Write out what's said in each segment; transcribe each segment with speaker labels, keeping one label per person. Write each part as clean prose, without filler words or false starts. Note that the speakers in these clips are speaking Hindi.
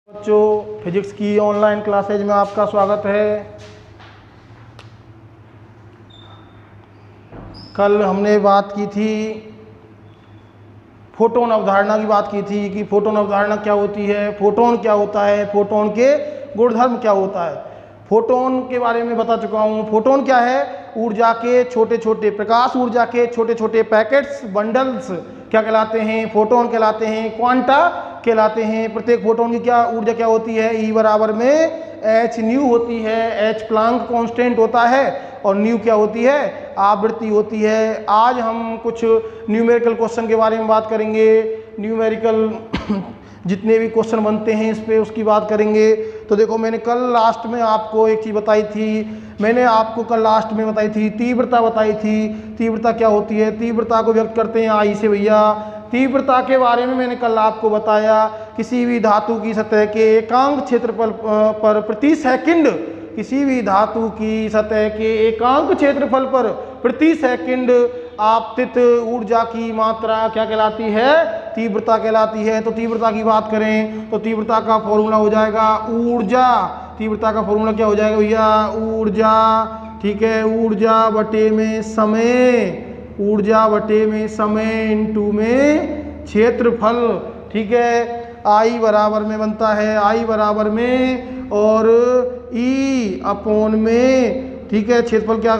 Speaker 1: बच्चों, फिजिक्स की ऑनलाइन क्लासेज में आपका स्वागत है। कल हमने बात की थी, फोटोन अवधारणा की बात की थी कि फोटोन अवधारणा क्या होती है, फोटोन क्या होता है, फोटोन के गुणधर्म क्या होता है। फोटोन के बारे में बता चुका हूँ। फोटोन क्या है? ऊर्जा के छोटे छोटे, प्रकाश ऊर्जा के छोटे छोटे पैकेट्स, बंडल्स क्या कहलाते हैं? फोटोन कहलाते हैं, क्वांटा कहलाते हैं। प्रत्येक फोटोन की क्या ऊर्जा क्या होती है? ई बराबर में एच न्यू होती है। एच प्लांक कांस्टेंट होता है और न्यू क्या होती है? आवृत्ति होती है। आज हम कुछ न्यूमेरिकल क्वेश्चन के बारे में बात करेंगे। न्यूमेरिकल जितने भी क्वेश्चन बनते हैं इस पे उसकी बात करेंगे। तो देखो, मैंने कल लास्ट में आपको एक चीज़ बताई थी। मैंने आपको कल लास्ट में बताई थी, तीव्रता बताई थी। तीव्रता क्या होती है? तीव्रता को व्यक्त करते हैं आई से भैया। तीव्रता के बारे में मैंने कल आपको बताया, किसी भी धातु की सतह के एकांक क्षेत्रफल पर प्रति सेकंड, किसी भी धातु की सतह के एकांक क्षेत्रफल पर प्रति सेकंड आपतित ऊर्जा की मात्रा क्या कहलाती है? तीव्रता कहलाती है। तो तीव्रता की बात करें तो तीव्रता का फॉर्मूला हो जाएगा ऊर्जा। तीव्रता का फॉर्मूला क्या हो जाएगा भैया? ऊर्जा। ठीक है, ऊर्जा बटे में समय, ऊर्जा बटे में समय इंटू में क्षेत्रफल। ठीक है, आई बराबर में बनता है, आई बराबर में और ई अपॉन में। ठीक है, क्षेत्रफल क्या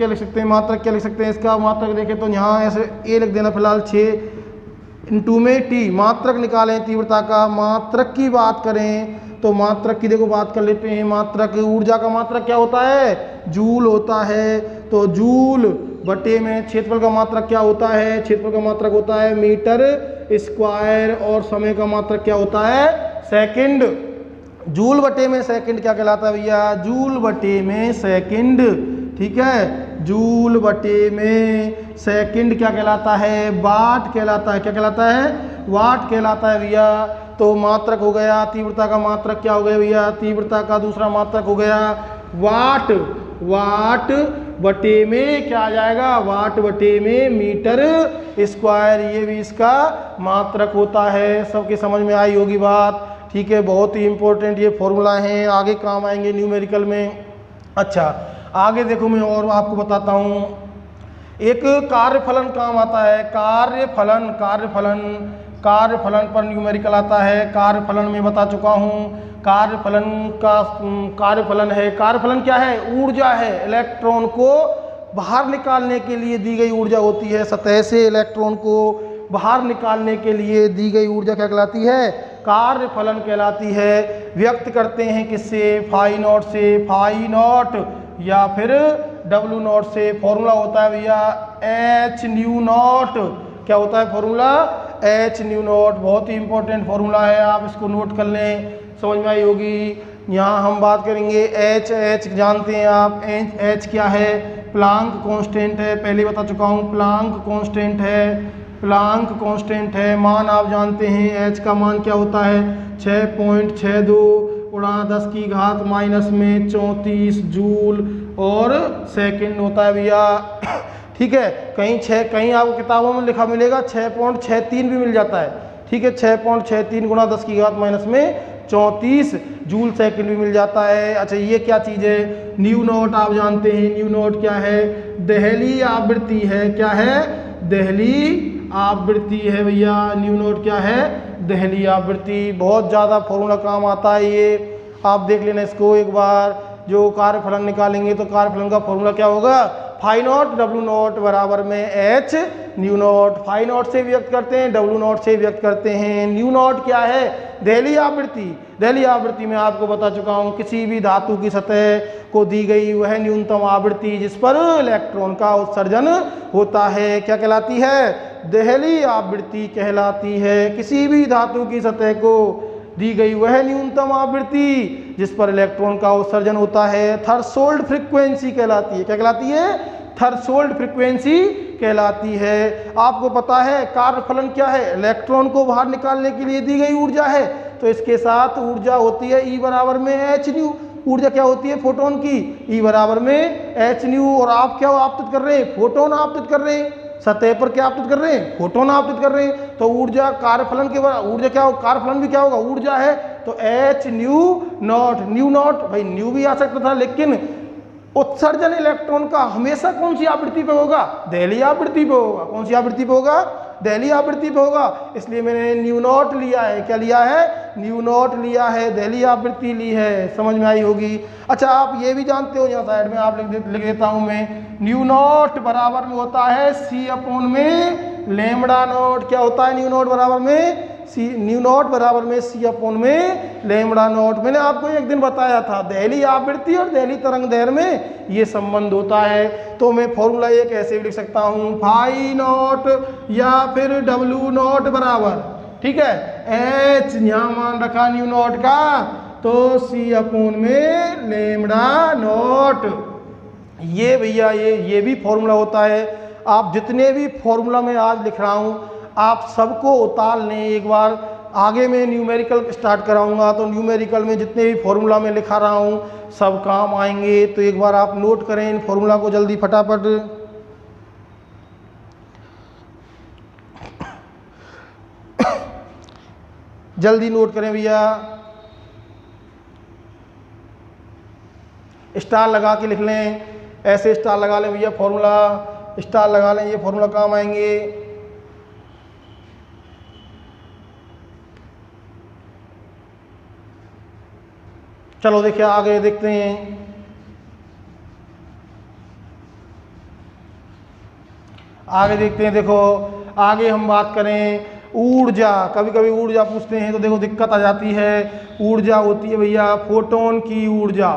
Speaker 1: लिख सकते हैं? मात्रक क्या लिख सकते हैं? इसका मात्रक देखें तो यहाँ ऐसे ए लिख देना फिलहाल, 6 इंटू में टी। मात्रक निकालें तीव्रता का। मात्रक की बात करें तो मात्रक की देखो बात कर लेते हैं। मात्रक, ऊर्जा का मात्रक क्या होता है? जूल होता है। तो जूल बटे में क्षेत्रफल का मात्रक क्या होता है? क्षेत्रफल का मात्रक होता है मीटर स्क्वायर और समय का मात्रक क्या होता है? सेकंड। जूल बटे में सेकंड क्या कहलाता है भैया? जूल बटे में सेकंड। ठीक है, जूल बटे में सेकंड क्या कहलाता है? वाट कहलाता है। क्या कहलाता है? वाट कहलाता है भैया। तो मात्रक हो गया, तीव्रता का मात्रक क्या हो गया भैया? तीव्रता का दूसरा मात्रक हो गया वाट। वाट बटे में क्या आ जाएगा? वाट बटे में मीटर स्क्वायर। ये भी इसका मात्रक होता है। सबके समझ में आई होगी बात। ठीक है, बहुत ही इंपॉर्टेंट ये फॉर्मूला हैं, आगे काम आएंगे न्यूमेरिकल में। अच्छा, आगे देखो, मैं और आपको बताता हूँ। एक कार्यफलन काम आता है, कार्यफलन। कार्यफलन, कार्यफलन पर न्यूमेरिकल आता है। कार्यफलन में बता चुका हूँ। कार्यफलन का कार्यफलन है, कार्यफलन क्या है? ऊर्जा है। इलेक्ट्रॉन को बाहर निकालने के लिए दी गई ऊर्जा होती है। सतह से इलेक्ट्रॉन को बाहर निकालने के लिए दी गई ऊर्जा क्या कहलाती है? कार्यफलन कहलाती है। व्यक्त करते हैं किससे? फाई नॉट से। फाई नॉट या फिर डब्ल्यू नॉट से। फॉर्मूला होता है भैया एच न्यू नॉट। क्या होता है फॉर्मूला? H nu not. बहुत ही इंपॉर्टेंट फॉर्मूला है, आप इसको नोट कर लें, समझ में आई होगी। यहाँ हम बात करेंगे एच। एच जानते हैं आप, एच क्या है? प्लांक कांस्टेंट है। पहले बता चुका हूँ, प्लांक कांस्टेंट है। प्लांक कांस्टेंट है। मान आप जानते हैं, एच का मान क्या होता है? 6.62 गुणा 10 की घात माइनस में 34 जूल और सेकंड होता है भैया। ठीक है, कहीं आपको किताबों में लिखा मिलेगा 6.63 भी मिल जाता है। ठीक है, 6.63 गुणा 10 की घात माइनस में 34 जूल सेकंड भी मिल जाता है। अच्छा, ये क्या चीज़ है? न्यू नॉट आप जानते हैं। न्यू नॉट क्या है? दहली आवृत्ति है। क्या है? दहली आवृत्ति है भैया। न्यू नॉट क्या है? दहली आवृत्ति। बहुत ज़्यादा फॉर्मूला काम आता है ये, आप देख लेना इसको एक बार। जो कार्यफलन निकालेंगे तो कार्यफलन का फॉर्मूला क्या होगा? फाई नॉट डब्ल्यू नॉट बराबर में H nu naught. Phi naught से व्यक्त करते हैं, डब्ल्यू नॉट से व्यक्त करते हैं। न्यू नॉट क्या है? दहली आवृत्ति। दहली आवृत्ति में आपको बता चुका हूँ, किसी भी धातु की सतह को दी गई वह न्यूनतम आवृत्ति जिस पर इलेक्ट्रॉन का उत्सर्जन होता है क्या कहलाती है? दहली आवृत्ति कहलाती है। किसी भी धातु की सतह को दी गई वह न्यूनतम आवृत्ति जिस पर इलेक्ट्रॉन का उत्सर्जन होता है थ्रेशोल्ड फ्रीक्वेंसी कहलाती है। क्या कहलाती है? थ्रेशोल्ड फ्रीक्वेंसी कहलाती है। आपको पता है कार्यफलन क्या है? इलेक्ट्रॉन को बाहर निकालने के लिए दी गई ऊर्जा है। तो इसके साथ ऊर्जा होती है ई बराबर में एच न्यू। ऊर्जा क्या होती है फोटोन की? ई बराबर में एच न्यू। और आप क्या आपतित कर रहे हैं? फोटोन आपतित कर रहे हैं। सतह पर क्या आपतित कर रहे हैं? फोटोन आपतित कर रहे हैं। तो ऊर्जा कार्यफलन के ऊर्जा क्या हो? कार्यफलन भी क्या होगा? ऊर्जा है। तो एच न्यू नॉट भाई न्यू भी आ सकता था, लेकिन उत्सर्जन इलेक्ट्रॉन का हमेशा कौन सी आवृत्ति पे होगा? दहली आवृत्ति पे होगा। कौन सी आवृत्ति पे होगा? दहली आवृत्ति पे होगा। इसलिए मैंने न्यू नॉट लिया है। क्या लिया है? न्यू नॉट लिया है, दहली आवृत्ति ली है। समझ में आई होगी। अच्छा, आप ये भी जानते हो, यहाँ साइड में आप लिख देता हूँ मैं, न्यू नॉट बराबर में होता है सी अपॉन में लैम्बडा नॉट। क्या होता है न्यू नॉट बराबर में? सी, न्यू नॉट बराबर में सी अपॉन में लैम्बडा नॉट। मैंने आपको एक दिन बताया था, दहली आवृत्ति और दहली तरंग दैर्घ्य में ये संबंध होता है। तो मैं फॉर्मूला ये कैसे भी लिख सकता हूँ, फाई नॉट या फिर डब्ल्यू नॉट बराबर, ठीक है, एच यहाँ मान रखा न्यू नॉट का, तो सी अपॉन में लैम्बडा नॉट। ये भैया ये भी फॉर्मूला होता है। आप जितने भी फॉर्मूला मैं आज लिख रहा हूँ, आप सबको उतार लें एक बार। आगे मैं न्यूमेरिकल स्टार्ट कराऊंगा, तो न्यूमेरिकल में जितने भी फॉर्मूला मैं लिखा रहा हूँ सब काम आएंगे। तो एक बार आप नोट करें इन फॉर्मूला को जल्दी फटाफट। जल्दी नोट करें भैया, स्टार लगा के लिख लें, ऐसे स्टार लगा लें भैया, फॉर्मूला स्टार लगा लें, ये फॉर्मूला काम आएंगे। चलो देखिए आगे देखते हैं। आगे देखते हैं, देखो आगे हम बात करें ऊर्जा। कभी कभी ऊर्जा पूछते हैं तो देखो दिक्कत आ जाती है। ऊर्जा होती है भैया फोटोन की ऊर्जा,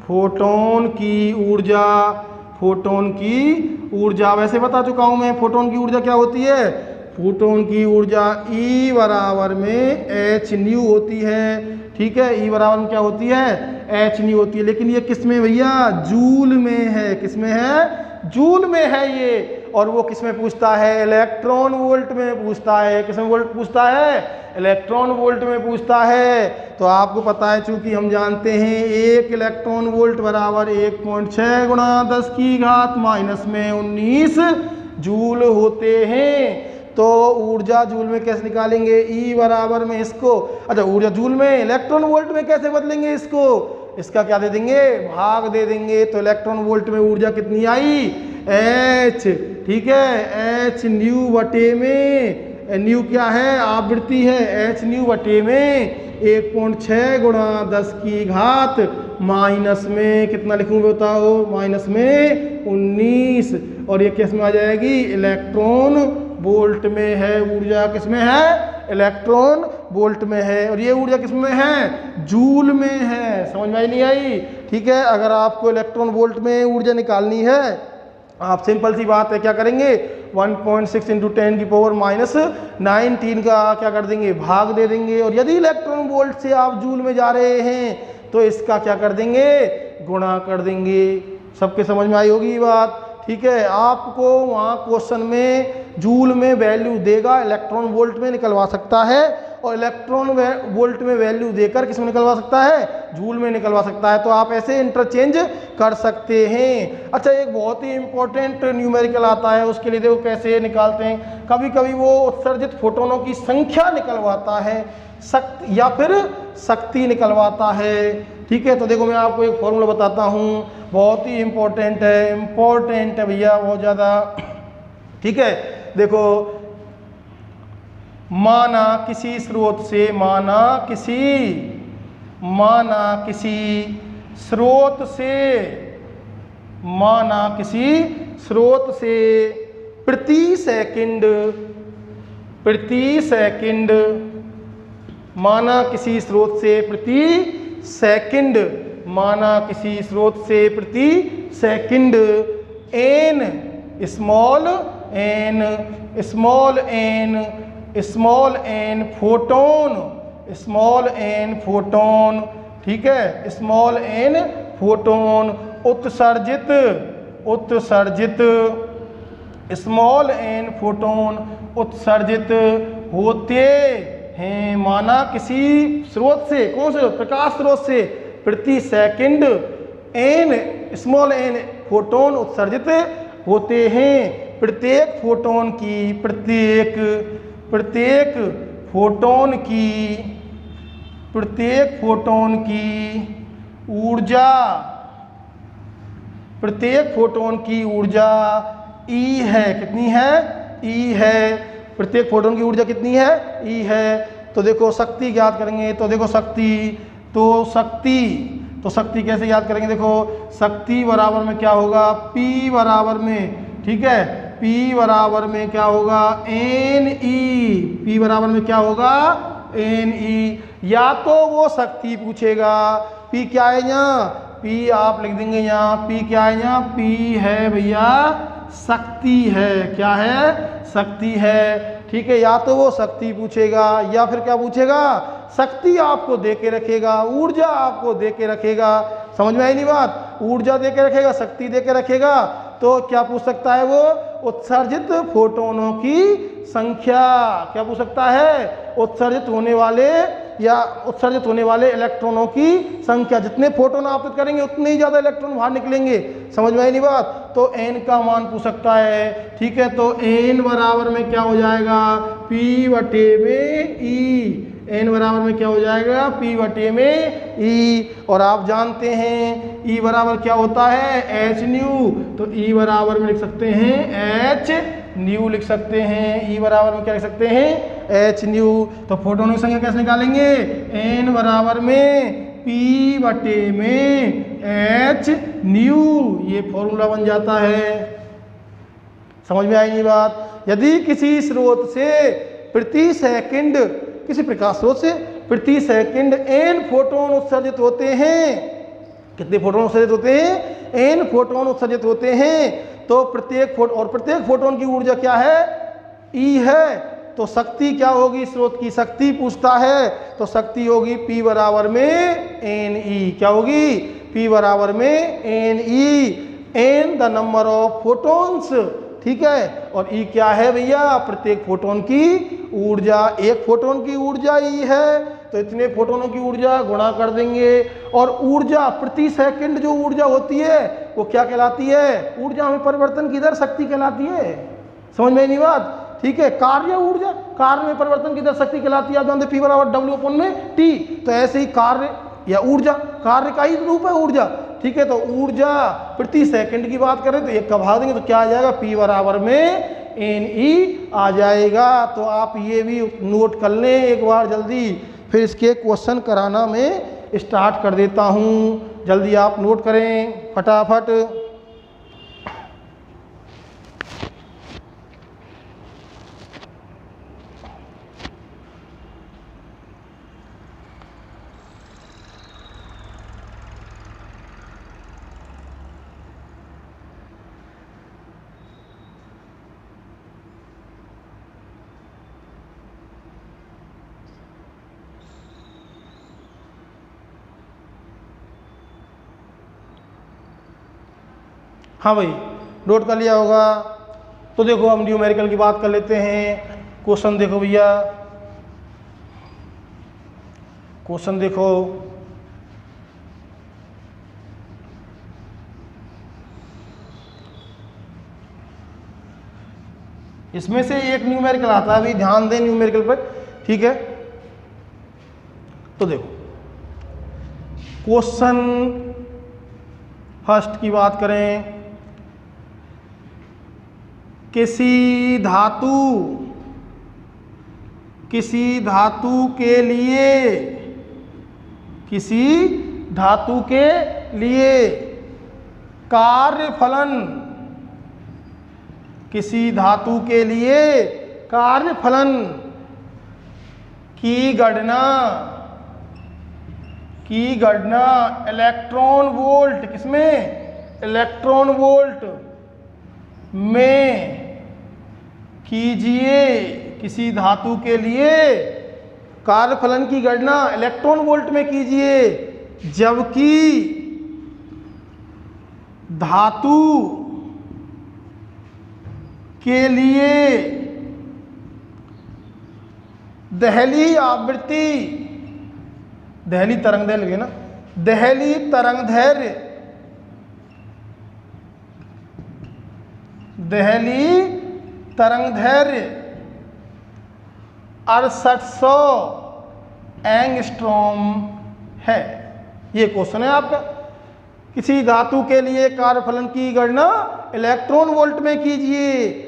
Speaker 1: फोटोन की ऊर्जा, फोटोन की ऊर्जा। वैसे बता चुका हूं मैं फोटोन की ऊर्जा क्या होती है। फोटोन की ऊर्जा E बराबर में एच न्यू होती है, ठीक है। E बराबर में क्या होती है? एच न्यू होती है। लेकिन ये किस में भैया? जूल में है। किस में है? जूल में है ये। और वो किस में पूछता है? इलेक्ट्रॉन वोल्ट में पूछता है। किस में वोल्ट पूछता है? इलेक्ट्रॉन वोल्ट में पूछता है। तो आपको पता है, चूंकि हम जानते हैं 1 इलेक्ट्रॉन वोल्ट बराबर 1.6 गुणा 10 की घात -19 जूल होते हैं। तो ऊर्जा जूल में कैसे निकालेंगे? E बराबर में इसको, अच्छा ऊर्जा जूल में इलेक्ट्रॉन वोल्ट में कैसे बदलेंगे इसको? इसका क्या दे देंगे? भाग दे देंगे। तो इलेक्ट्रॉन वोल्ट में ऊर्जा कितनी आई? H, ठीक है। H न्यू बटे में, न्यू क्या है? आवृत्ति है। H न्यू बटे में 1.6 गुणा 10 की घात माइनस में कितना लिखूं बताओ? माइनस में 19। और ये किस में आ जाएगी? इलेक्ट्रॉन वोल्ट में है। ऊर्जा किस में है? इलेक्ट्रॉन वोल्ट में है। और ये ऊर्जा किस में है? जूल में है। समझ में नहीं आई? ठीक है। अगर आपको इलेक्ट्रॉन वोल्ट में ऊर्जा निकालनी है, आप सिंपल सी बात है, क्या करेंगे? 1.6 × 10⁻19 का क्या कर देंगे? भाग दे देंगे। और यदि इलेक्ट्रॉन वोल्ट से आप जूल में जा रहे हैं तो इसका क्या कर देंगे? गुणा कर देंगे। सबके समझ में आई होगी ये बात? ठीक है। आपको वहाँ क्वेश्चन में जूल में वैल्यू देगा, इलेक्ट्रॉन वोल्ट में निकलवा सकता है, और इलेक्ट्रॉन वोल्ट में वैल्यू देकर किस में निकलवा सकता है? जूल में निकलवा सकता है। तो आप ऐसे इंटरचेंज कर सकते हैं। अच्छा, एक बहुत ही इंपॉर्टेंट न्यूमेरिकल आता है, उसके लिए देखो कैसे निकालते हैं। कभी कभी वो उत्सर्जित फोटोनों की संख्या निकलवाता है, शक्ति या फिर शक्ति निकलवाता है। ठीक है। तो देखो मैं आपको एक फॉर्मूला बताता हूँ, बहुत ही इम्पोर्टेंट है भैया, बहुत ज़्यादा। ठीक है। देखो, माना किसी स्रोत से, माना किसी स्रोत से प्रति सेकंड, माना किसी स्रोत से प्रति second n small n photon, ठीक है, स्मॉल n फोटोन उत्सर्जित स्मॉल n फोटोन उत्सर्जित होते हैं। माना किसी स्रोत से, कौन से? प्रकाश स्रोत से प्रति सेकंड स्मॉल n फोटोन उत्सर्जित होते हैं। प्रत्येक फोटोन की प्रत्येक फोटोन की ऊर्जा, प्रत्येक फोटोन की ऊर्जा E है। कितनी है? E है। प्रत्येक फोटोन की ऊर्जा कितनी है? E है। तो देखो शक्ति ज्ञात करेंगे, तो देखो शक्ति, तो शक्ति कैसे याद करेंगे? देखो शक्ति बराबर में क्या होगा? P बराबर में, ठीक है, P बराबर में क्या होगा? NE। P बराबर में क्या होगा? NE। या तो वो शक्ति पूछेगा, P क्या है यहाँ? P आप लिख देंगे यहाँ, P क्या है यहाँ? P है भैया शक्ति है। क्या है? शक्ति है। ठीक है, या तो वो शक्ति पूछेगा या फिर क्या पूछेगा? शक्ति आपको दे के रखेगा, ऊर्जा आपको दे के रखेगा। समझ में आई नहीं बात? ऊर्जा दे के रखेगा, शक्ति दे के रखेगा, तो क्या पूछ सकता है वो? उत्सर्जित फोटोनों की संख्या। क्या पूछ सकता है? उत्सर्जित होने वाले या उत्सर्जित होने वाले इलेक्ट्रॉनों की संख्या। जितने फोटोन आपतित करेंगे उतने ही ज़्यादा इलेक्ट्रॉन बाहर निकलेंगे। समझ में आई नहीं बात? तो n का मान पूछ सकता है। ठीक है, तो n बराबर में क्या हो जाएगा? P बटे में E। n बराबर में क्या हो जाएगा? P बटे में E। और आप जानते हैं E बराबर क्या होता है? h new. तो E बराबर में लिख सकते हैं h न्यू लिख सकते हैं। E बराबर में क्या लिख सकते हैं? h new. तो फोटोनों की संख्या कैसे निकालेंगे? n बराबर में P बटे में h न्यू। ये फॉर्मूला बन जाता है। समझ में आई ये बात? यदि किसी स्रोत से प्रति सेकंड, किसी प्रकाश स्रोत से प्रति सेकंड n फोटोन उत्सर्जित होते हैं, कितने फोटोन उत्सर्जित होते हैं? n फोटोन उत्सर्जित होते हैं। तो प्रत्येक फोटोन की ऊर्जा क्या है? E है। तो शक्ति क्या होगी? स्रोत की शक्ति पूछता है, तो शक्ति होगी P बराबर में NE। क्या होगी? P बराबर में NE। n the number of photons, ठीक है, और E क्या है भैया? प्रत्येक फोटोन की ऊर्जा। एक फोटोन की ऊर्जा E है, तो इतने फोटोनों की ऊर्जा गुणा कर देंगे। और ऊर्जा प्रति सेकंड जो ऊर्जा होती है वो क्या कहलाती है? ऊर्जा में परिवर्तन की दर शक्ति कहलाती है। समझ में नहीं बात? ठीक है, कार्य ऊर्जा, कार्य में परिवर्तन की दर शक्ति कहलाती है। आप जानते P बराबर W/T। तो ऐसे ही कार्य या ऊर्जा, कार्य का ही रूप है ऊर्जा। ठीक है, तो ऊर्जा प्रति सेकंड की बात करें तो एक का भाग देंगे तो क्या आ जाएगा? P बराबर में NE आ जाएगा। तो आप ये भी नोट कर लें एक बार जल्दी, फिर इसके क्वेश्चन कराना मैं स्टार्ट कर देता हूँ। जल्दी आप नोट करें फटाफट। हाँ भाई, नोट कर लिया होगा। तो देखो हम न्यूमेरिकल की बात कर लेते हैं। क्वेश्चन देखो भैया, क्वेश्चन देखो। इसमें से एक न्यूमेरिकल आता है, अभी ध्यान दें न्यूमेरिकल पर, ठीक है। तो देखो क्वेश्चन फर्स्ट की बात करें, किसी धातु के लिए कार्यफलन, किसी धातु के लिए कार्यफलन की गणना इलेक्ट्रॉन वोल्ट, किसमें? इलेक्ट्रॉन वोल्ट में कीजिए। किसी धातु के लिए कार्यफलन की गणना इलेक्ट्रॉन वोल्ट में कीजिए, जबकि धातु के लिए दहली आवृत्ति, दहली तरंगदैर्घ्य ना, दहली तरंगदैर्घ्य 6800 एंगस्ट्रॉम है। ये क्वेश्चन है आपका। किसी धातु के लिए कार्यफलन की गणना इलेक्ट्रॉन वोल्ट में कीजिए,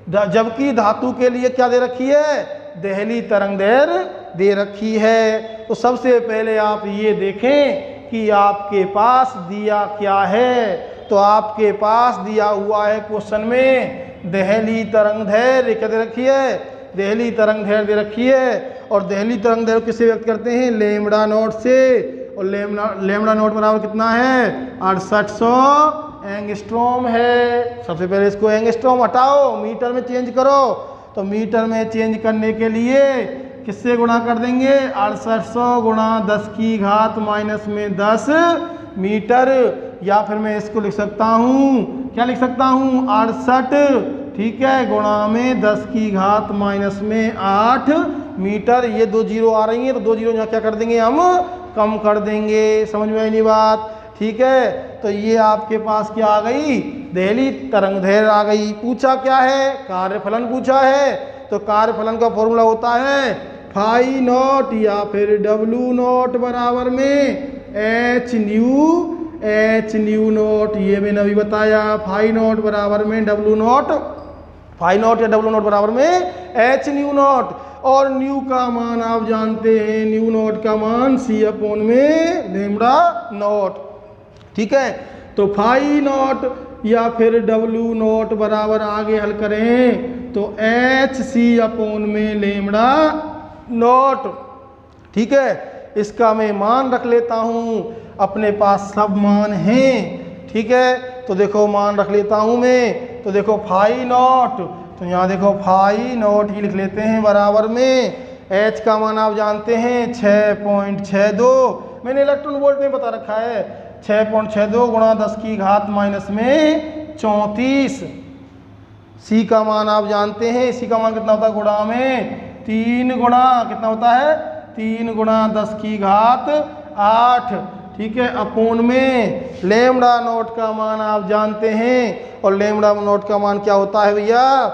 Speaker 1: जबकि धातु के लिए क्या दे रखी है, देहली तरंग दैर्घ्य दे रखी है। तो सबसे पहले आप ये देखें कि आपके पास दिया क्या है। तो आपके पास दिया हुआ है क्वेश्चन में देहली तरंग दैर्घ्य क्या दे रखी है, देहली तरंग दैर्घ्य दे रखी है। और देहली तरंग दैर्घ्य किससे व्यक्त करते हैं, लैम्ब्डा नॉट से। और लैम्ब्डा नॉट बराबर कितना है, 6800 एंगस्ट्रॉम है। सबसे पहले इसको एंगस्ट्रॉम हटाओ, मीटर में चेंज करो। तो मीटर में चेंज करने के लिए किससे गुणा कर देंगे, 6800 गुणा 10 की घात माइनस में 10 मीटर। या फिर मैं इसको लिख सकता हूँ, क्या लिख सकता हूँ, 68, ठीक है, गुणा में 10 की घात माइनस में 8 मीटर। ये 2 जीरो आ रही हैं, तो 2 जीरो यहाँ क्या कर देंगे, हम कम कर देंगे। समझ में आई नहीं बात, ठीक है। तो ये आपके पास क्या आ गई, देहली तरंग दैर्घ्य आ गई। पूछा क्या है, कार्यफलन पूछा है। तो कार्यफलन का फॉर्मूला होता है फाई नॉट या फिर डब्लू नॉट बराबर में एच न्यू नॉट। ये मैंने अभी बताया, फाई नॉट बराबर में डब्लू नॉट, फाई नॉट या डब्लू नॉट बराबर में एच न्यू नॉट। और न्यू का मान आप जानते हैं, न्यू नॉट का मान सी अपॉन में लैम्ब्डा नॉट, ठीक है। तो फाई नॉट या फिर डब्लू नॉट बराबर आगे हल करें तो एच सी अपॉन में लैम्ब्डा नॉट, ठीक है। इसका मैं मान रख लेता हूँ, अपने पास सब मान हैं, ठीक है। तो देखो मान रख लेता हूँ मैं। तो देखो फाई नॉट, तो यहाँ देखो फाई नॉट ही लिख लेते हैं बराबर में एच का मान आप जानते हैं 6.62, मैंने इलेक्ट्रॉन वोल्ट में बता रखा है, 6.62 गुणा 10 की घात माइनस में 34। सी का मान आप जानते हैं, सी का मान कितना होता है, गुणा में 3 गुणा कितना होता है, 3 गुणा 10 की घात 8, ठीक है, अपूर्ण में लैम्ब्डा नॉट का मान आप जानते हैं। और लैम्ब्डा नॉट का मान क्या होता है भैया,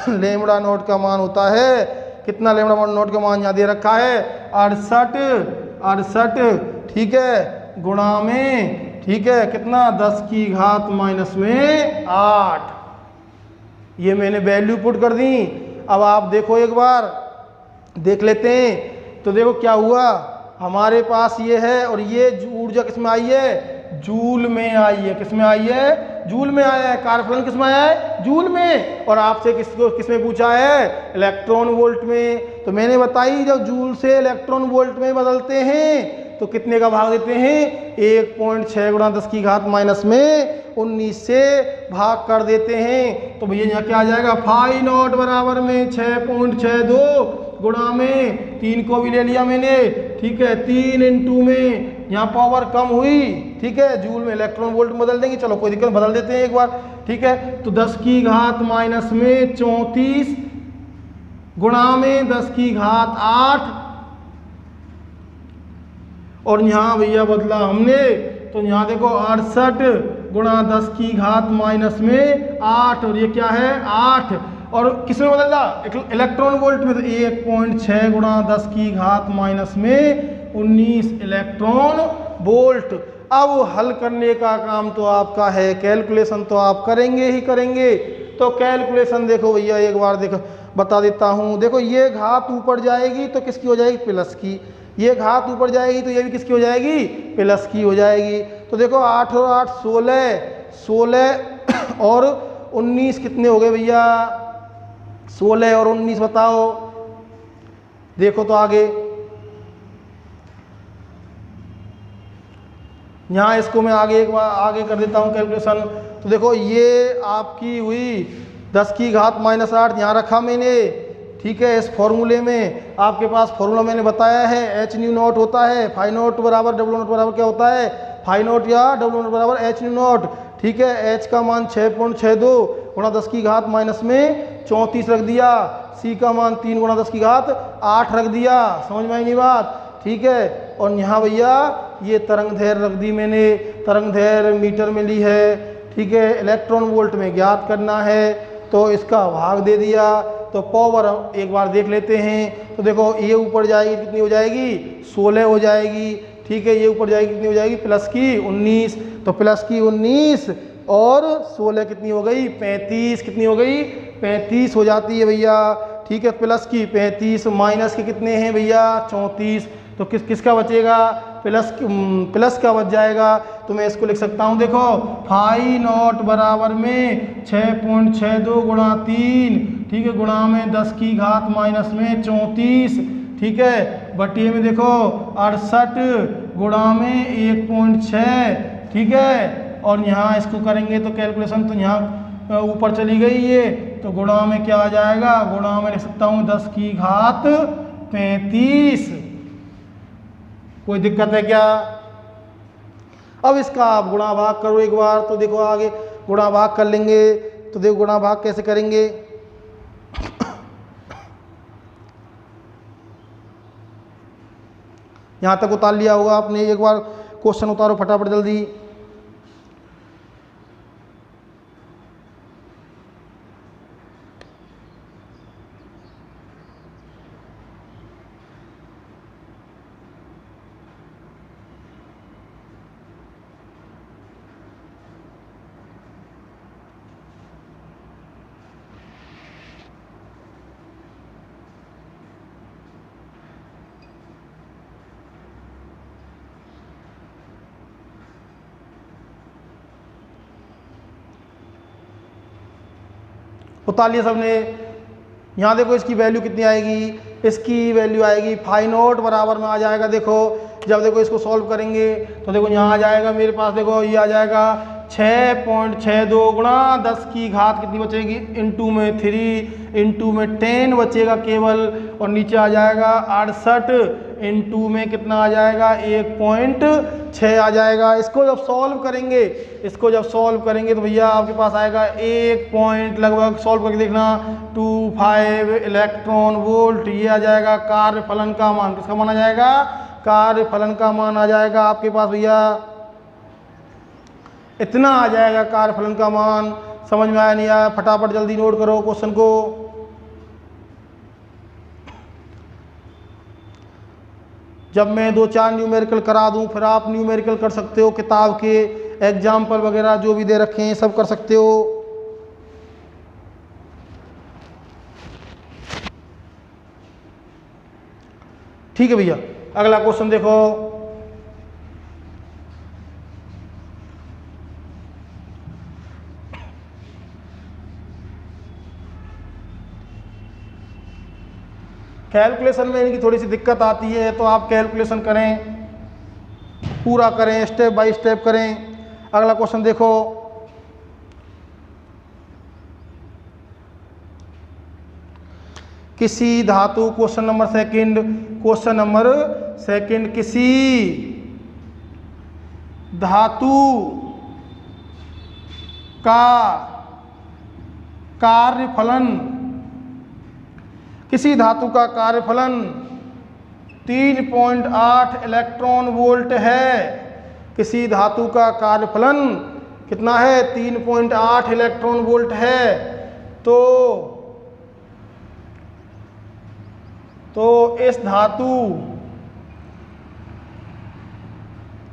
Speaker 1: लैम्ब्डा नॉट का मान होता है कितना, लैम्ब्डा नॉट का मान यहाँ दे रखा है 68, ठीक है, गुणा में, ठीक है, कितना 10 की घात माइनस में 8। ये मैंने वैल्यू पुट कर दी। अब आप देखो एक बार देख लेते हैं। तो देखो क्या हुआ, हमारे पास ये है और ये ऊर्जा किस में आई है, जूल में आई है। किस में आई है, जूल में आया है। कार्यफलन किस में आया है, जूल में। और आपसे किस में पूछा है, इलेक्ट्रॉन वोल्ट में। तो मैंने बताई जब जूल से इलेक्ट्रॉन वोल्ट में बदलते हैं तो कितने का भाग देते हैं, 1.6 गुणा 10 की घात माइनस में 19 से भाग कर देते हैं। तो भैया यहाँ क्या आ जाएगा, फाई नॉट बराबर में 6.62 गुणा में 3 को भी ले लिया मैंने, ठीक है, 3 इंटू में यहाँ पावर कम हुई, ठीक है, जूल में इलेक्ट्रॉन वोल्ट में बदल देंगे, चलो कोई दिक्कत, बदल देते हैं एक बार, ठीक है। तो 10 की घात माइनस में 34 गुणा में 10 की घात 8, और यहाँ भैया बदला हमने, तो यहाँ देखो 68 गुणा 10 की घात माइनस में 8, और ये क्या है 8, और किसमें बदला, इलेक्ट्रॉन वोल्ट में। तो 1.6 गुणा 10 की घात माइनस में 19 इलेक्ट्रॉन वोल्ट। अब हल करने का काम तो आपका है, कैलकुलेशन तो आप करेंगे ही करेंगे। तो कैलकुलेशन देखो भैया एक बार देखो बता देता हूँ। देखो ये घात ऊपर जाएगी तो किसकी हो जाएगी, प्लस की। ये घात ऊपर जाएगी तो ये भी किसकी हो जाएगी, प्लस की हो जाएगी। तो देखो 8 और 8 16 और 19 कितने हो गए भैया, 16 और 19 बताओ, देखो तो आगे। यहाँ इसको मैं आगे एक बार आगे कर देता हूँ कैलकुलेशन। तो देखो ये आपकी हुई 10 की घात माइनस 8, यहाँ रखा मैंने, ठीक है। इस फॉर्मूले में आपके पास फॉर्मूला मैंने बताया है, एच न्यू नॉट होता है, फाई नॉट बराबर डब्ल्यू नॉट बराबर क्या होता है, फाई नॉट या डब्ल्यू नॉट बराबर एच न्यू नॉट, ठीक है। एच का मान 6.62 गुणा 10 की घात माइनस में 34 रख दिया, सी का मान 3 गुणा 10 की घात 8 रख दिया। समझ में आई नहीं बात, ठीक है। और यहाँ भैया ये तरंग दैर्घ्य रख दी मैंने, तरंग दैर्घ्य मीटर में ली है, ठीक है। इलेक्ट्रॉन वोल्ट में ज्ञात करना है तो इसका भाग दे दिया, तो पावर एक बार देख लेते हैं। तो देखो ये ऊपर जाएगी कितनी हो जाएगी 16 हो जाएगी, ठीक है। ये ऊपर जाएगी कितनी हो जाएगी प्लस की 19, तो प्लस की 19 और 16 कितनी हो गई 35, कितनी हो गई 35 हो जाती है भैया, ठीक है। प्लस की 35 माइनस के कितने हैं भैया 34, तो किसका बचेगा प्लस का बच जाएगा। तो मैं इसको लिख सकता हूँ, देखो फाई नॉट बराबर में 6.62 गुणा 3, ठीक है, गुणा में 10 की घात माइनस में 34, ठीक है, बटिए में देखो 68 गुणा में 1.6, ठीक है। और यहाँ इसको करेंगे तो कैलकुलेशन तो यहाँ ऊपर चली गई ये, तो गुणा में क्या आ जाएगा, गुणा में लिख सकता हूँ 10 की घात 35। कोई दिक्कत है क्या? अब इसका आप गुणा भाग करो एक बार, तो देखो आगे गुणा भाग कर लेंगे। तो देखो गुणा भाग कैसे करेंगे, यहाँ तक उतार लिया होगा आपने, एक बार क्वेश्चन उतारो फटाफट जल्दी। उतार लिया सबने। यहाँ देखो इसकी वैल्यू कितनी आएगी, इसकी वैल्यू आएगी फाई नॉट बराबर में आ जाएगा, देखो जब देखो इसको सॉल्व करेंगे तो देखो यहाँ आ जाएगा मेरे पास, देखो ये आ जाएगा 6.62 गुणा 10 की घात कितनी बचेगी इंटू में 3 इंटू में 10 बचेगा केवल, और नीचे आ जाएगा 68 इंटू में कितना आ जाएगा 1.6 आ जाएगा। इसको जब सॉल्व करेंगे, इसको जब सॉल्व करेंगे तो भैया आपके पास आएगा 1 पॉइंट लगभग, सॉल्व करके देखना 25 इलेक्ट्रॉन वोल्ट। ये आ जाएगा कार्य फलन का मान, किसका मान आ जाएगा, कार्य फलन का मान आ जाएगा आपके पास भैया, इतना आ जाएगा कार्य फलन का मान। समझ में आया नहीं आया, फटाफट जल्दी नोट करो क्वेश्चन को। जब मैं 2-4 न्यूमेरिकल करा दूं फिर आप न्यूमेरिकल कर सकते हो, किताब के एग्जाम्पल वगैरह जो भी दे रखे हैं सब कर सकते हो। ठीक है भैया, अगला क्वेश्चन देखो। कैलकुलेशन में इनकी थोड़ी सी दिक्कत आती है, तो आप कैलकुलेशन करें, पूरा करें, स्टेप बाय स्टेप करें। अगला क्वेश्चन देखो, किसी धातु, क्वेश्चन नंबर सेकंड, किसी धातु का कार्यफलन, किसी धातु का कार्यफलन 3.8 इलेक्ट्रॉन वोल्ट है। किसी धातु का कार्यफलन कितना है 3.8 इलेक्ट्रॉन वोल्ट है। तो इस धातु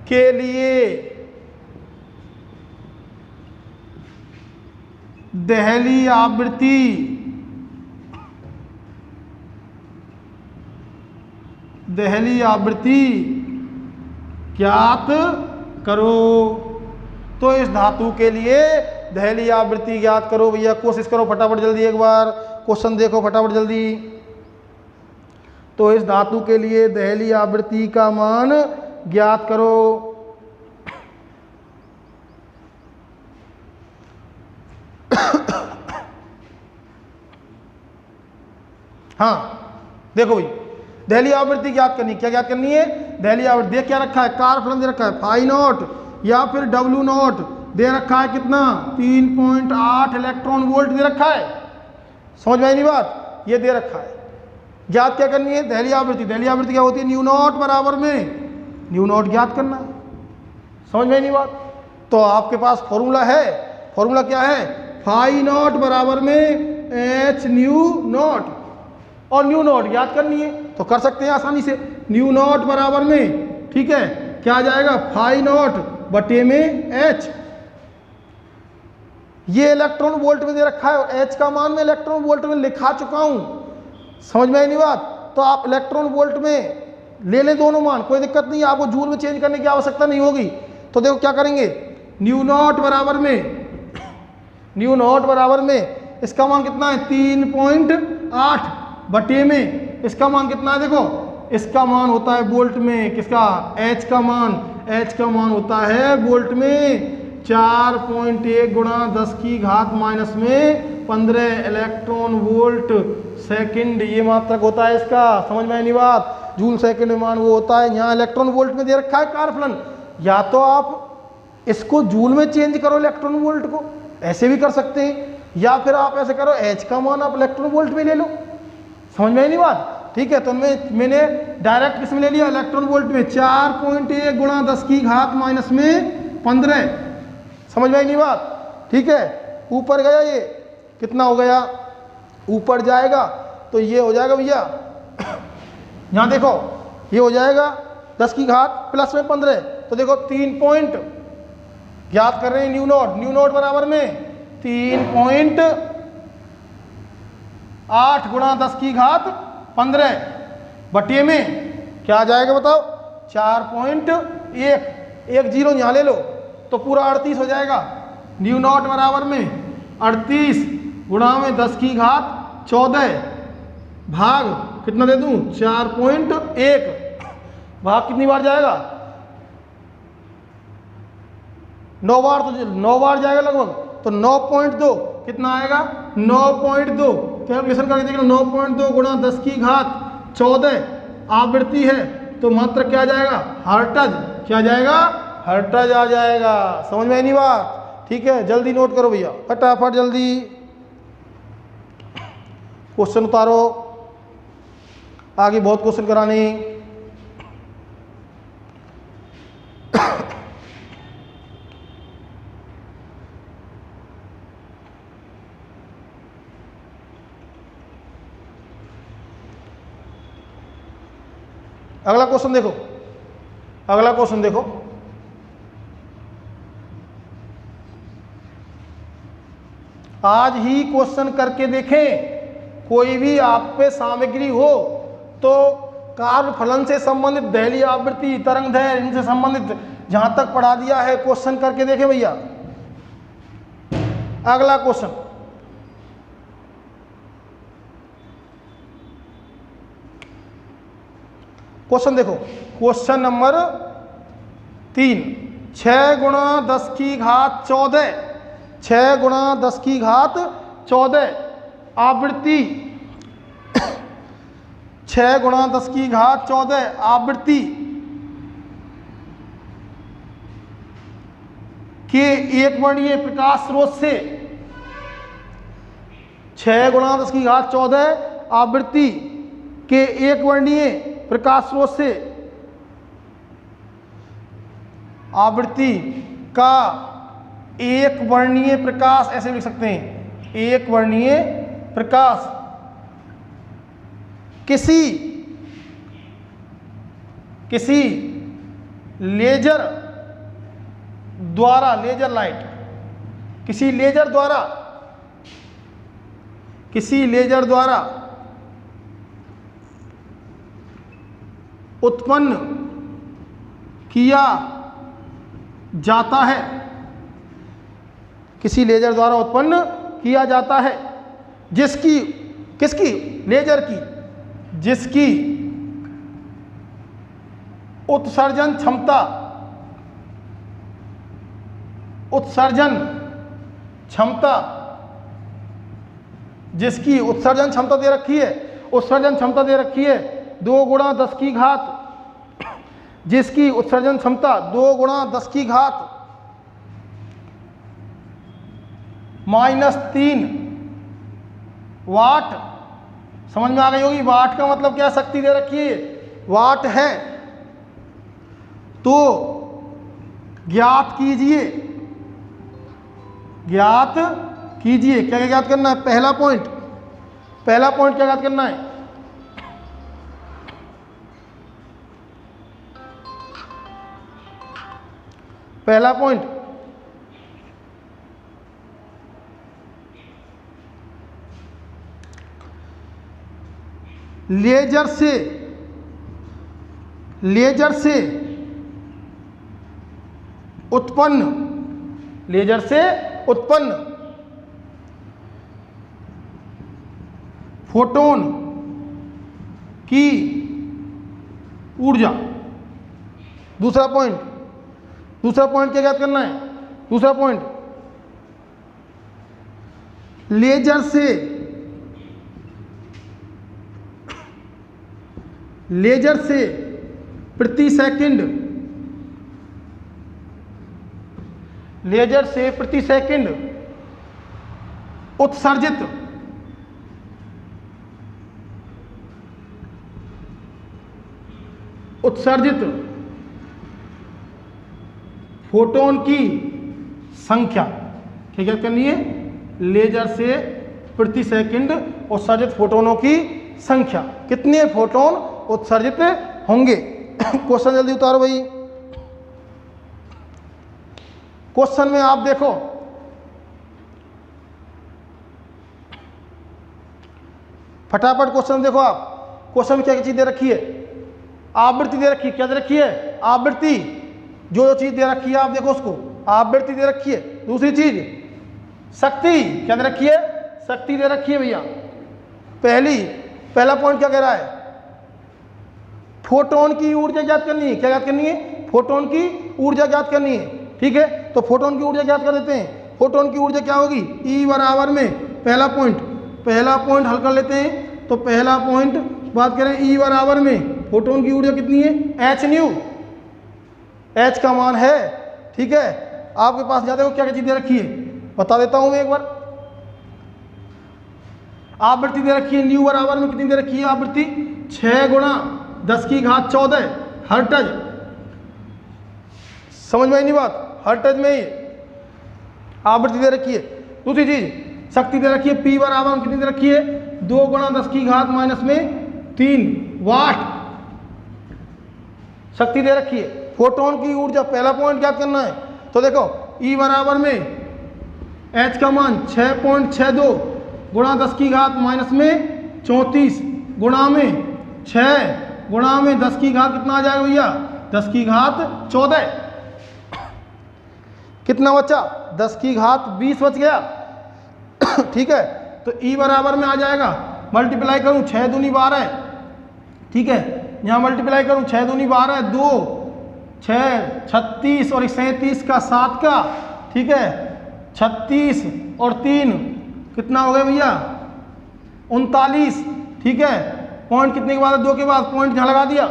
Speaker 1: के लिए देहली आवृत्ति ज्ञात करो। तो इस धातु के लिए देहली आवृत्ति ज्ञात करो भैया, कोशिश करो फटाफट जल्दी, एक बार क्वेश्चन देखो फटाफट जल्दी। तो इस धातु के लिए देहली आवृत्ति का मान ज्ञात करो। हाँ देखो भाई, देहली आवृत्ति ज्ञात करनी, क्या ज्ञात करनी है, देहली आवृत्ति। देख क्या रखा है, कार्यफलन दे रखा है फाई नॉट या फिर डब्ल्यू नॉट दे रखा है कितना 3.8 इलेक्ट्रॉन वोल्ट दे रखा है। समझ में आई नहीं बात, ये दे रखा है। ज्ञात क्या करनी है, देहली आवृत्ति। देहली आवृत्ति क्या होती है, न्यू नॉट बराबर में न्यू नॉट ज्ञात करना है। समझ में आई नहीं बात। तो आपके पास फॉर्मूला है, फॉर्मूला क्या है, फाई नॉट बराबर में एच न्यू नॉट, और न्यू नॉट याद करनी है तो कर सकते हैं आसानी से। न्यू नॉट बराबर में, ठीक है, क्या आ जाएगा, फाई नॉट बटे में एच। ये इलेक्ट्रॉन वोल्ट में दे रखा है और एच का मान मैं इलेक्ट्रॉन वोल्ट में लिखा चुका हूं, समझ में आई नहीं बात? तो आप इलेक्ट्रॉन वोल्ट में ले लें दोनों मान, कोई दिक्कत नहीं है, आपको जूल में चेंज करने की आवश्यकता नहीं होगी। तो देखो क्या करेंगे, न्यू नॉट बराबर में, न्यू नॉट बराबर में इसका मान कितना है 3.8 बटे में इसका मान कितना है, देखो इसका मान होता है वोल्ट में, किसका, एच का मान होता है वोल्ट में 4.1 गुणा 10 की घात माइनस में 15 इलेक्ट्रॉन वोल्ट सेकंड, ये मात्रक होता है इसका, समझ में आई नहीं बात? जूल सेकंड में मान वो होता है, यहाँ इलेक्ट्रॉन वोल्ट में दे रखा है कारफलन, या तो आप इसको जूल में चेंज करो इलेक्ट्रॉन वोल्ट को, ऐसे भी कर सकते हैं, या फिर आप ऐसे करो एच का मान आप इलेक्ट्रॉन वोल्ट में ले लो, समझ में आई नहीं बात? ठीक है, तो मैंने डायरेक्ट किस में ले लिया, इलेक्ट्रॉन वोल्ट में 4.1 गुणा 10 की घात माइनस में 15, समझ में आई नहीं बात? ठीक है, ऊपर गया ये कितना हो गया, ऊपर जाएगा तो ये हो जाएगा भैया, यहाँ देखो ये हो जाएगा 10 की घात प्लस में 15, तो देखो 3 पॉइंट याद कर रहे हैं, न्यू नॉट बराबर में 3.8 गुणा 10 की घात 15 बटे में क्या आ जाएगा बताओ, 4.1, एक जीरो यहाँ ले लो तो पूरा 38 हो जाएगा। न्यू नॉट बराबर में 38 गुणा में 10 की घात 14 भाग कितना दे दूं, 4.1, भाग कितनी बार जाएगा, 9 बार, तो 9 बार जाएगा लगभग, तो 9.2 कितना आएगा, 9.2 कैलकुलेशन करके देख लो, 9.2 गुणा 10 की घात 14 आवृत्ति है, तो मात्रक क्या जाएगा, हर्ट्ज, क्या जाएगा, हर्ट्ज आ जाएगा, समझ में आई नहीं बात? ठीक है, जल्दी नोट करो भैया, फटाफट जल्दी क्वेश्चन उतारो, आगे बहुत क्वेश्चन कराने। अगला क्वेश्चन देखो, अगला क्वेश्चन देखो, आज ही क्वेश्चन करके देखें, कोई भी आप पे सामग्री हो तो कार्य फलन से संबंधित दहली आवृत्ति तरंग दैर्घ्य इनसे संबंधित जहां तक पढ़ा दिया है क्वेश्चन करके देखें भैया। अगला क्वेश्चन, क्वेश्चन देखो, क्वेश्चन नंबर 3, 6 गुणा 10 की घात 14, 6 गुणा 10 की घात 14 आवृत्ति, 6 गुणा 10 की घात 14 आवृत्ति के एक वर्णीय प्रकाश स्रोत से, 6 गुणा 10 की घात 14 आवृत्ति के एक वर्णीय प्रकाश स्रोत से आवृत्ति का एक वर्णीय प्रकाश, ऐसे लिख सकते हैं, एक वर्णीय प्रकाश किसी लेजर द्वारा, लेजर लाइट, किसी लेजर द्वारा उत्पन्न किया जाता है, किसी लेजर द्वारा उत्पन्न किया जाता है, जिसकी, किसकी, लेजर की, जिसकी उत्सर्जन क्षमता, जिसकी उत्सर्जन क्षमता दे रखी है, उत्सर्जन क्षमता दे रखी है 2 गुणा 10 की घात, जिसकी उत्सर्जन क्षमता 2 गुणा 10 की घात -3 वाट, समझ में आ गई होगी। वाट का मतलब क्या, शक्ति दे रखी है, वाट है, तो ज्ञात कीजिए, क्या ज्ञात करना है, पहला पॉइंट पहला पॉइंट क्या याद करना है, पहला पॉइंट लेजर से उत्पन्न फोटोन की ऊर्जा। दूसरा पॉइंट क्या याद करना है, दूसरा पॉइंट लेजर से प्रति सेकंड उत्सर्जित फोटोन की संख्या क्या याद करनी है, लेजर से प्रति सेकंड उत्सर्जित फोटोनों की संख्या, कितने फोटोन उत्सर्जित होंगे। क्वेश्चन जल्दी उतारो भाई। क्वेश्चन में आप देखो, फटाफट क्वेश्चन देखो आप। क्वेश्चन में क्या क्या चीज दे रखी है, आवृत्ति दे रखी है, क्या दे रखी है, आवृत्ति, जो चीज दे रखी है आप देखो उसको, आवृत्ति दे रखी है। दूसरी चीज शक्ति, क्या दे रखी है, शक्ति दे रखी है भैया। पहला पॉइंट क्या कह रहा है, फोटोन की ऊर्जा ज्ञात करनी है, क्या ज्ञात करनी है, फोटोन की ऊर्जा ज्ञात करनी है। ठीक है, तो फोटोन की ऊर्जा ज्ञात कर देते हैं। फोटोन की ऊर्जा क्या होगी, E बराबर में पहला पॉइंट हल कर लेते हैं। तो पहला पॉइंट बात करें, E बराबर में फोटोन की ऊर्जा कितनी है, h न्यू, h का मान है। ठीक है, आपके पास जाते हो क्या क्या चीज दे रखी है, बता देता हूं मैं एक बार। आवृत्ति दे रखी है, न्यू बराबर में कितनी दे रखी है आवृत्ति, 6 गुणा 10 की घात 14 हर्ट्ज। समझ में आई नहीं बात, हर्ट्ज में ही आवृत्ति दे रखी है। दूसरी चीज शक्ति दे रखी है, P बराबर में कितनी दे रखी है, 2 गुणा 10 की घात -3 वाट शक्ति दे रखी है। फोटोन की ऊर्जा, पहला पॉइंट याद करना है। तो देखो E बराबर में H का मान 6.62 गुणा 10 की घात -34 गुणा में 6 गुणा में 10 की घात कितना आ जाएगा भैया, 10 की घात 14, कितना बचा, 10 की घात 20 बच गया। ठीक है, तो E बराबर में आ जाएगा, मल्टीप्लाई करूं 6 दूनी 12, ठीक है, यहाँ मल्टीप्लाई करूं 6 दूनी 12, 2 6 36 और 37 का 7 का, ठीक है, 36 और 3 कितना हो गया भैया, 39। ठीक है, पॉइंट कितने के बाद, 2 के बाद पॉइंट यहाँ लगा दिया,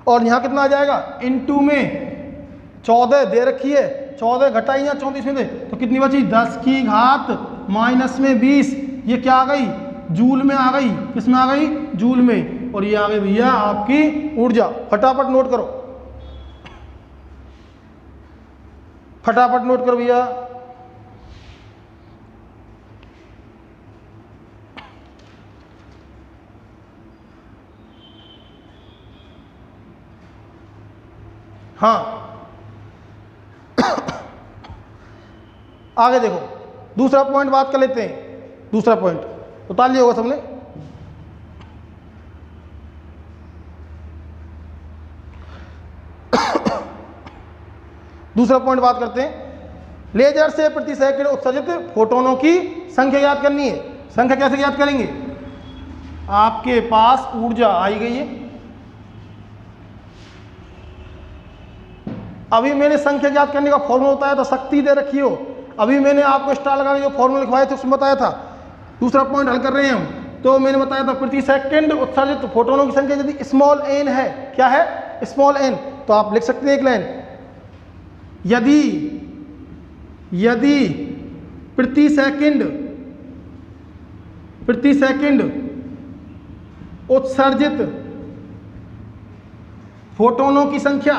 Speaker 1: और यहाँ कितना आ जाएगा, इनटू में 14 दे रखी है, 14 घटाई या 34 में दे, तो कितनी बची, 10 की घात -20, ये क्या आ गई, जूल में आ गई, किस में आ गई, जूल में। और ये आ गई भैया आपकी ऊर्जा। फटाफट नोट करो, फटाफट नोट करो भैया। हाँ आगे देखो, दूसरा पॉइंट बात कर लेते हैं। दूसरा पॉइंट उतार लिया होगा सबने, दूसरा पॉइंट बात करते हैं। लेजर से प्रति सेकंड उत्सर्जित फोटोनों की संख्या याद करनी है। संख्या कैसे याद करेंगे, आपके पास ऊर्जा आई गई है, अभी मैंने संख्या याद करने का फॉर्मूला बताया था, शक्ति दे रखी हो, अभी मैंने आपको स्टार लगा के जो फॉर्मूला लिखवाए थे उसमें बताया था। दूसरा पॉइंट हल कर रहे हैं हम, तो मैंने बताया था प्रति सेकंड उत्सर्जित फोटोनों की संख्या यदि स्मॉल n है, क्या है, स्मॉल n, तो आप लिख सकते हैं एक लाइन, यदि प्रति सेकंड उत्सर्जित फोटोनों की संख्या,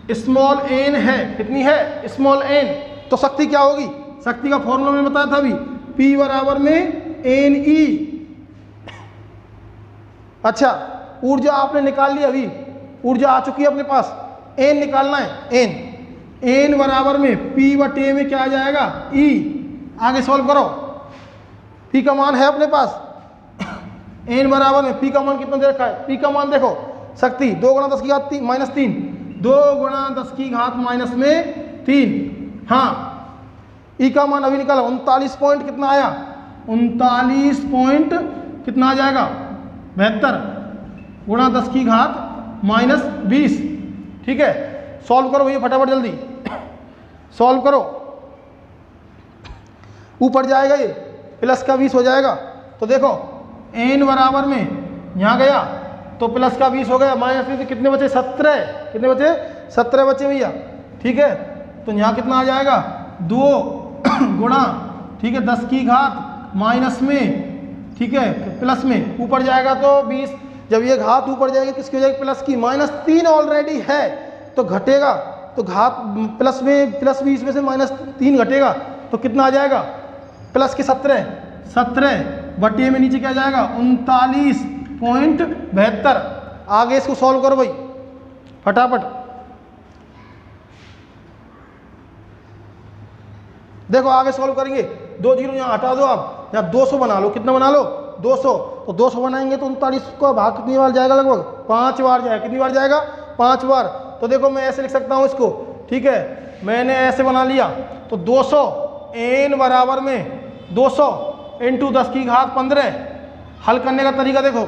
Speaker 1: स्मॉल एन है, कितनी है? Small N. तो शक्ति क्या होगी? शक्ति का फॉर्मूला मैंने बताया था अभी, P बराबर में एन ई। अच्छा, ऊर्जा आपने निकाल ली, अभी ऊर्जा आ चुकी है अपने पास, एन निकालना है। एन बराबर में P बटे में क्या आ जाएगा? E। आगे सॉल्व करो, P का मान है अपने पास, एन बराबर में P का मान कितना दे रखा है? P का मान देखो, शक्ति 2 गुणा 10 की घात -3, 2 गुणा 10 की घात -3। हाँ, E का मान अभी निकाला, 39 पॉइंट कितना आया? 39 पॉइंट कितना आ जाएगा? 72 गुणा 10 की घात -20। ठीक है, सॉल्व करो भैया फटाफट जल्दी सॉल्व करो। ऊपर जाएगा ये, प्लस का 20 हो जाएगा। तो देखो एन बराबर में यहाँ गया तो प्लस का 20 हो गया, -20 तो कितने बचे? 17। कितने बचे? 17 बचे भैया। ठीक है, तो यहाँ कितना आ जाएगा? 2 गुणा, ठीक है, 10 की घात माइनस में, ठीक है, प्लस में, ऊपर जाएगा तो 20। जब ये घात ऊपर जाएगी किसकी हो जाएगी? प्लस की। -3 ऑलरेडी है तो घटेगा, तो घात प्लस में, प्लस 20 में से -3 घटेगा तो कितना आ जाएगा? प्लस के 17 बटे में नीचे क्या जाएगा? 39.72। आगे इसको सॉल्व करो भाई फटाफट। देखो आगे सॉल्व करेंगे, 2 जीरो यहाँ हटा दो, आप यहाँ 200 बना लो। कितना बना लो? 200। तो 200 बनाएंगे तो 39 का भाग कितनी बार जाएगा? लगभग 5 बार जाएगा। कितनी बार जाएगा? 5 बार। तो देखो मैं ऐसे लिख सकता हूँ इसको, ठीक है, मैंने ऐसे बना लिया। तो 200 एन बराबर में 200 इंटू 10 की घात 15। हल करने का तरीका देखो,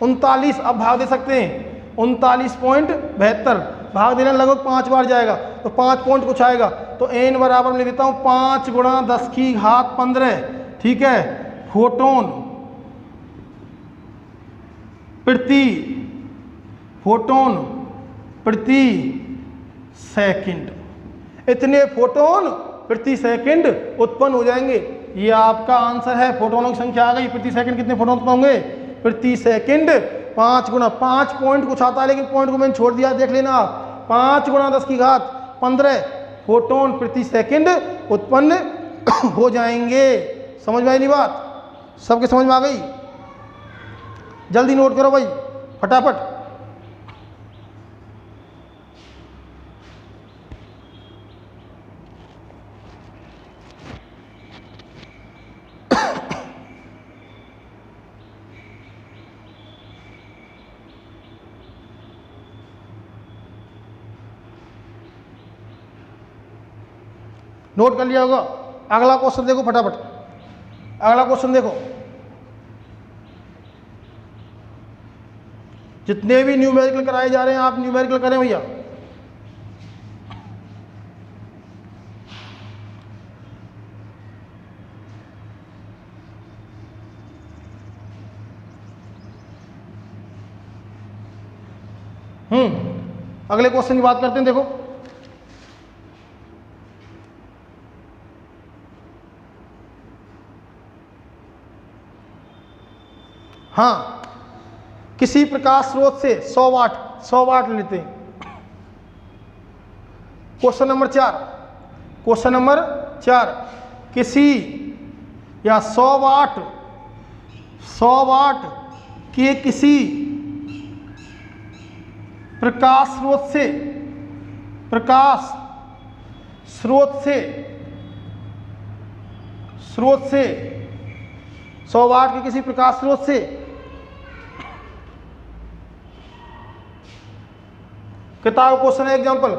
Speaker 1: 39 अब भाग दे सकते हैं, 39.72 भाग देना लगभग 5 बार जाएगा तो 5 पॉइंट कुछ आएगा। तो एन बराबर में लेता हूँ 5 गुणा 10 की घात 15, ठीक है, फोटोन प्रति सेकंड। इतने फोटोन प्रति सेकंड उत्पन्न हो जाएंगे। ये आपका आंसर है। फोटोनों की संख्या आ गई, प्रति सेकंड कितने फोटोन उत्पन्न होंगे? प्रति सेकंड 5 गुणा, 5 पॉइंट कुछ आता है लेकिन पॉइंट को मैंने छोड़ दिया, देख लेना आप। 5 गुणा 10 की घात 15 फोटोन प्रति सेकंड उत्पन्न हो जाएंगे। समझ में आई नहीं बात? सबके समझ में आ गई? जल्दी नोट करो भाई फटाफट। नोट कर लिया होगा। अगला क्वेश्चन देखो फटाफट, अगला क्वेश्चन देखो। जितने भी न्यूमेरिकल कराए जा रहे हैं आप न्यूमेरिकल करें भैया। अगले क्वेश्चन की बात करते हैं। देखो हाँ, किसी प्रकाश स्रोत से 100 वाट लेते हैं। क्वेश्चन नंबर 4 किसी या 100 वाट के किसी प्रकाश स्रोत से 100 वाट के किसी प्रकाश स्रोत से किताब क्वेश्चन है एग्जांपल,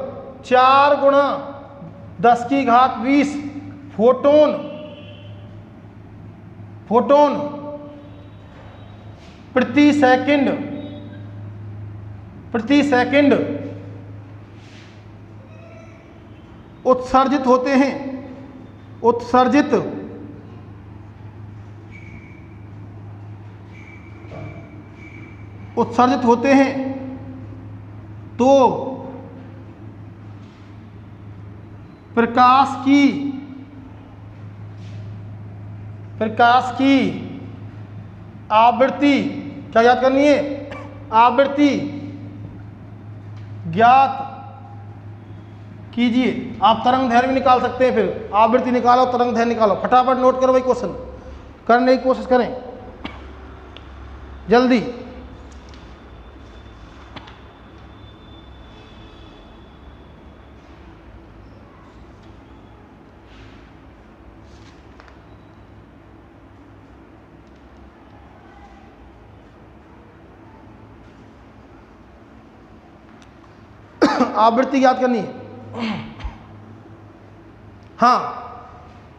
Speaker 1: 4 गुणा 10 की घात 20 फोटोन प्रति सेकंड उत्सर्जित होते हैं तो प्रकाश की आवृत्ति क्या याद करनी है? आवृत्ति ज्ञात कीजिए। आप तरंग दैर्घ्य भी निकाल सकते हैं, फिर आवृत्ति निकालो, तरंग दैर्घ्य निकालो। फटाफट नोट करो भाई, क्वेश्चन करने की कोशिश करें जल्दी। आवृत्ति याद करनी है। हाँ,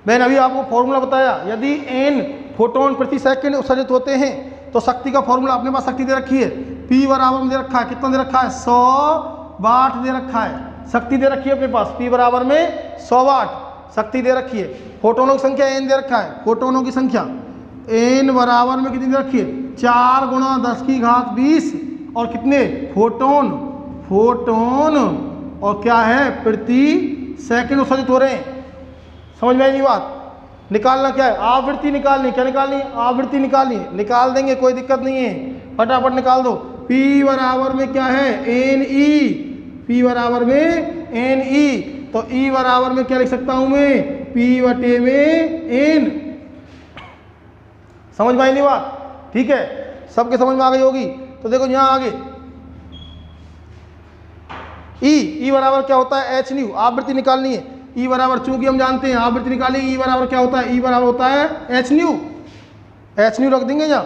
Speaker 1: मैंने अभी आपको फॉर्मूला बताया, यदि n फोटोन प्रति सेकंड उत्सर्जित होते हैं तो शक्ति का फॉर्मूला अपने पास शक्ति दे रखी है, P बराबर में दे रखा है, कितना दे रखा है, 100 वाट दे रखा है। शक्ति दे रखी है अपने पास, P बराबर में 100 वाट शक्ति दे रखी है। फोटोनों की संख्या n दे रखा है, फोटोनों की संख्या n बराबर में कितनी दे रखी है, 4 गुणा 10 की घात 20 और कितने फोटोन, फोटोन और क्या है प्रति सेकंड उत्सर्जित हो रहे हैं। समझ में आई नहीं बात? निकालना क्या है, आवृत्ति निकालनी। क्या निकालनी? आवृत्ति निकालनी। निकाल देंगे, कोई दिक्कत नहीं है, फटाफट निकाल दो। P बराबर में क्या है, NE, P बराबर में NE, तो E बराबर में क्या लिख सकता हूं मैं, P बटे में N। समझ में आई नहीं बात? ठीक है, सबके समझ में आ गई होगी। तो देखो यहां आगे E बराबर क्या होता है, h न्यू, आवृत्ति निकालनी है। E बराबर, चूंकि हम जानते हैं आवृत्ति निकाली, E बराबर क्या होता है, E बराबर होता है h न्यू, h न्यू रख देंगे यहाँ,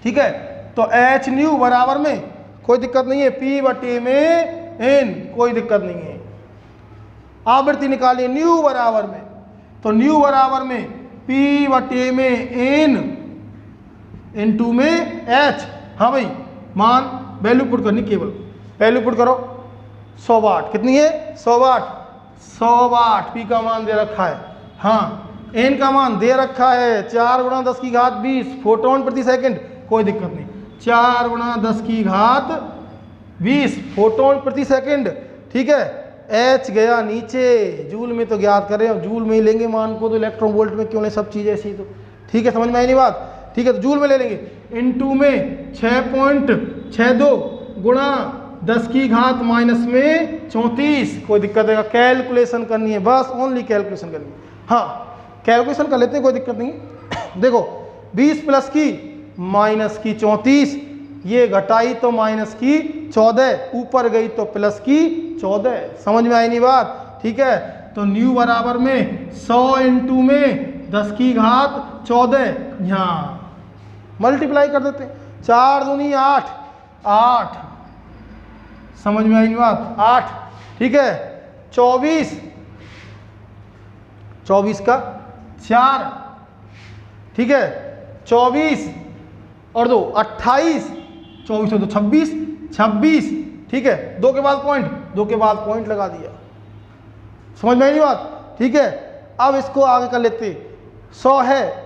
Speaker 1: ठीक है। तो h न्यू बराबर में कोई दिक्कत नहीं है, P बटे में n, कोई दिक्कत नहीं है। आवृत्ति निकालिए न्यू बराबर में, तो न्यू बराबर में P बटे में n इंटू में h। हाँ भाई, मान वैल्यू पुट करनी, केवल वैल्यू पुट करो। 100 वाट, कितनी है, 100 वाट, 100 वाट P का मान दे रखा है। हाँ, N का मान दे रखा है 4 गुणा 10 की घात 20 फोटोन प्रति सेकंड, कोई दिक्कत नहीं, 4 गुणा 10 की घात 20 फोटोन प्रति सेकंड, ठीक है। H गया नीचे, जूल में तो ज्ञात करें, जूल में ही लेंगे मान को, तो इलेक्ट्रॉन वोल्ट में क्यों नहीं, सब चीज़ ऐसी तो ठीक है। समझ में आई नहीं बात? ठीक है, तो जूल में ले लेंगे। इनटू में 6.62 गुणा 10 की घात माइनस में 34, कोई दिक्कत है, कैलकुलेशन करनी है, बस ओनली कैलकुलेशन करनी है। हाँ, कैलकुलेशन कर लेते हैं, कोई दिक्कत नहीं। देखो 20 प्लस की माइनस की 34, ये घटाई तो माइनस की 14, ऊपर गई तो प्लस की 14। समझ में आई नहीं बात? ठीक है, तो न्यू बराबर में 100 इंटू में 10 की घात 14, यहाँ मल्टीप्लाई कर देते हैं, 4 दूनी 8, 8। समझ में आई नहीं बात? 8, ठीक है। 24, 24 का 4, ठीक है। 24 और 2 28, 24 और 2 26, 26, ठीक है। 2 के बाद पॉइंट, 2 के बाद पॉइंट लगा दिया। समझ में आई नहीं बात? ठीक है, अब इसको आगे कर लेते। 100 है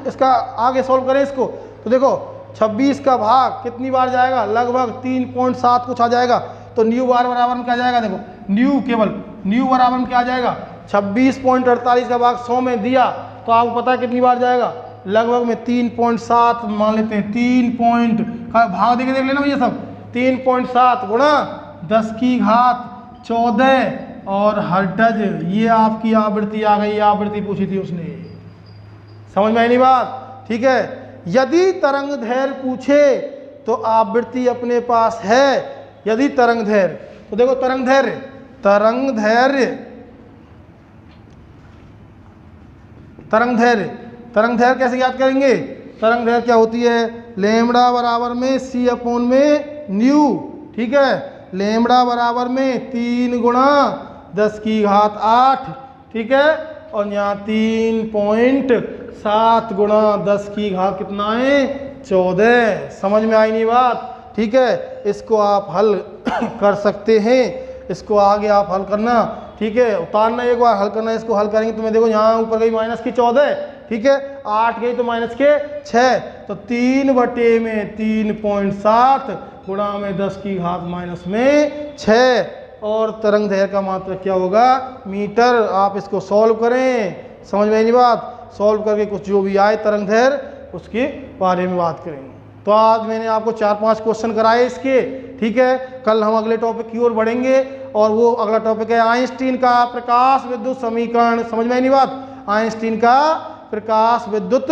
Speaker 1: इसका आगे सॉल्व करें इसको, तो देखो 26 का भाग कितनी बार जाएगा, लगभग 3.7 कुछ आ जाएगा। तो न्यू बार बराबर में क्या जाएगा, देखो न्यू, केवल न्यू बराबर में क्या आ जाएगा, 26.48 का भाग 100 में दिया तो आपको पता है कितनी बार जाएगा, लगभग में 3.7 मान लेते हैं। 3 पॉइंट का भाग देख लेना भैया सब, 3.7 गुणा 10 की घात 14 और हर्ट्ज, ये आपकी आवृत्ति आ गई। आवृत्ति पूछी थी उसने, समझ में आई नहीं बात? ठीक है, यदि तरंग दैर्घ्य पूछे तो आवृत्ति अपने पास है। यदि तरंग दैर्घ्य, तो देखो तरंग दैर्घ्य, तरंग दैर्घ्य, तरंग दैर्घ्य, तरंग दैर्घ्य कैसे याद करेंगे? तरंग दैर्घ्य क्या होती है, लैम्बडा बराबर में c अपॉन में न्यू, ठीक है। लैम्बडा बराबर में 3 गुणा 10 की घात 8, ठीक है, और यहाँ 3.7 गुणा 10 की घात कितना है, 14। समझ में आई नहीं बात? ठीक है, इसको आप हल कर सकते हैं, इसको आगे आप हल करना, ठीक है। उतारना एक बार, हल करना, इसको हल करेंगे तो मैं देखो यहाँ ऊपर गई माइनस की 14, ठीक है, 8 गई तो माइनस के 6, तो 3 बटे में 3.7 गुणा में 10 की घात माइनस में 6, और तरंग दैर्घ्य का मात्रक क्या होगा, मीटर। आप इसको सॉल्व करें, समझ में आई नहीं बात? सॉल्व करके कुछ जो भी आए तरंग दैर्घ्य, उसके बारे में बात करेंगे। तो आज मैंने आपको 4-5 क्वेश्चन कराए इसके, ठीक है। कल हम अगले टॉपिक की ओर बढ़ेंगे। और वो अगला टॉपिक है आइंस्टीन का प्रकाश विद्युत समीकरण। समझ में आई नहीं बात? आइंस्टीन का प्रकाश विद्युत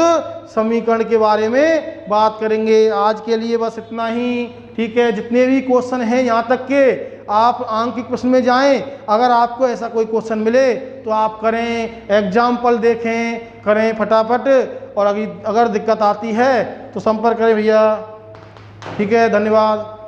Speaker 1: समीकरण के बारे में बात करेंगे। आज के लिए बस इतना ही, ठीक है। जितने भी क्वेश्चन हैं यहाँ तक के आप आंकिक प्रश्न में जाएं, अगर आपको ऐसा कोई क्वेश्चन मिले तो आप करें, एग्जाम्पल देखें, करें फटाफट, और अगर दिक्कत आती है तो संपर्क करें भैया। ठीक है, धन्यवाद।